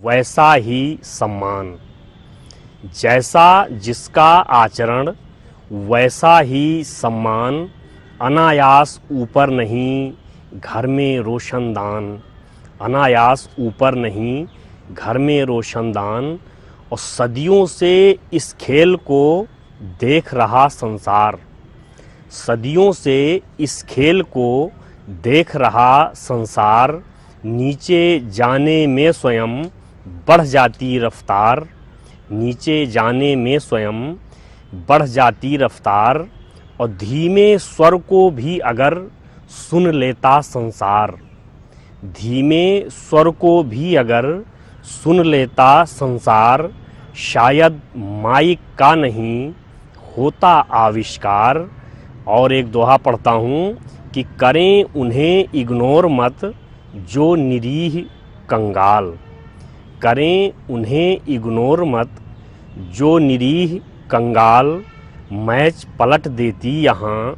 वैसा ही सम्मान। जैसा जिसका आचरण वैसा ही सम्मान। अनायास ऊपर नहीं घर में रोशनदान। अनायास ऊपर नहीं घर में रोशनदान। और सदियों से इस खेल को देख रहा संसार। सदियों से इस खेल को देख रहा संसार। नीचे जाने में स्वयं बढ़ जाती रफ्तार। नीचे जाने में स्वयं बढ़ जाती रफ्तार। और धीमे स्वर को भी अगर सुन लेता संसार। धीमे स्वर को भी अगर सुन लेता संसार। शायद माइक का नहीं होता आविष्कार। और एक दोहा पढ़ता हूँ कि करें उन्हें इग्नोर मत जो निरीह कंगाल। करें उन्हें इग्नोर मत जो निरीह कंगाल। मैच पलट देती यहाँ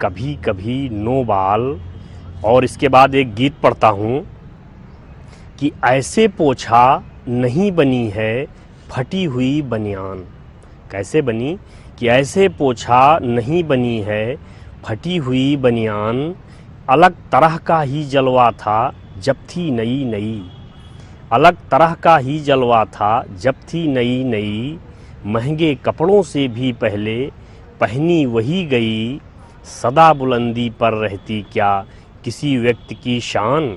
कभी कभी नो बाल। और इसके बाद एक गीत पढ़ता हूँ कि ऐसे पोछा नहीं बनी है फटी हुई बनियान। कैसे बनी कि ऐसे पोछा नहीं बनी है फटी हुई बनियान। अलग तरह का ही जलवा था जब थी नई नई। अलग तरह का ही जलवा था जब थी नई नई। महंगे कपड़ों से भी पहले पहनी वही गई। सदा बुलंदी पर रहती क्या किसी व्यक्ति की शान।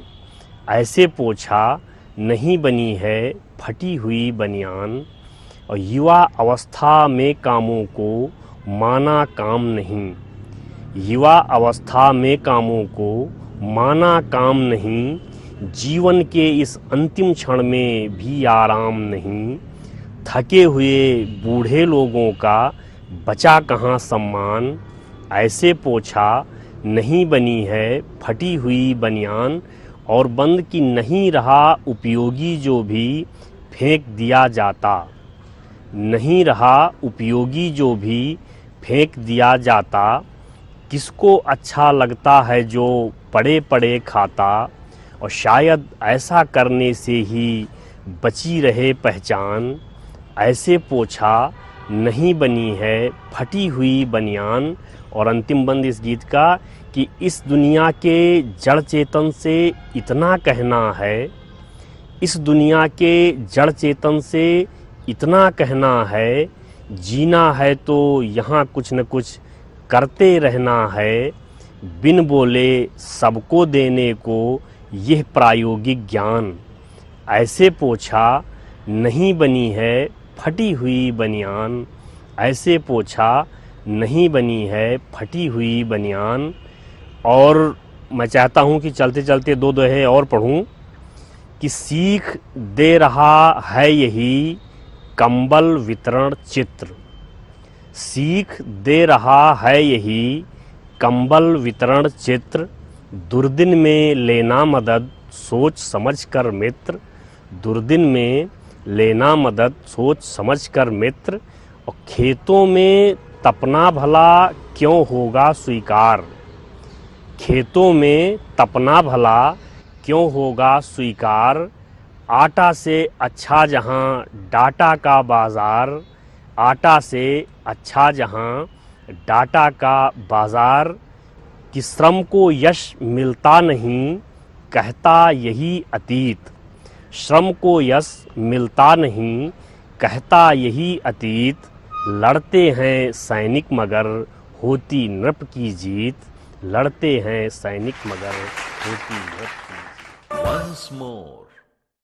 ऐसे पोछा नहीं बनी है फटी हुई बनियान। और युवा अवस्था में कामों को माना काम नहीं। युवा अवस्था में कामों को माना काम नहीं। जीवन के इस अंतिम क्षण में भी आराम नहीं। थके हुए बूढ़े लोगों का बचा कहाँ सम्मान। ऐसे पोछा नहीं बनी है फटी हुई बनियान। और बंद की नहीं रहा उपयोगी जो भी फेंक दिया जाता। नहीं रहा उपयोगी जो भी फेंक दिया जाता। किसको अच्छा लगता है जो पड़े पड़े खाता। और शायद ऐसा करने से ही बची रहे पहचान। ऐसे पोछा नहीं बनी है फटी हुई बनियान। और अंतिम बंद इस गीत का कि इस दुनिया के जड़ चेतन से इतना कहना है। इस दुनिया के जड़ चेतन से इतना कहना है। जीना है तो यहाँ कुछ न कुछ करते रहना है। बिन बोले सबको देने को यह प्रायोगिक ज्ञान। ऐसे पोछा नहीं बनी है फटी हुई बनियान। ऐसे पोछा नहीं बनी है फटी हुई बनियान। और मैं चाहता हूँ कि चलते चलते दो दोहे और पढ़ूँ कि सीख दे रहा है यही कंबल वितरण चित्र। सीख दे रहा है यही कंबल वितरण चित्र। दुर्दिन में लेना मदद सोच समझ कर मित्र। दुर्दिन में लेना मदद सोच समझ कर मित्र। और खेतों में तपना भला क्यों होगा स्वीकार। खेतों में तपना भला क्यों होगा स्वीकार। आटा से अच्छा जहाँ डाटा का बाज़ार। आटा से अच्छा जहाँ डाटा का बाज़ार। कि श्रम को यश मिलता नहीं कहता यही अतीत। श्रम को यश मिलता नहीं कहता यही अतीत। लड़ते हैं सैनिक मगर होती नृप की जीत। लड़ते हैं सैनिक मगर होती नृप की जीत। Once more.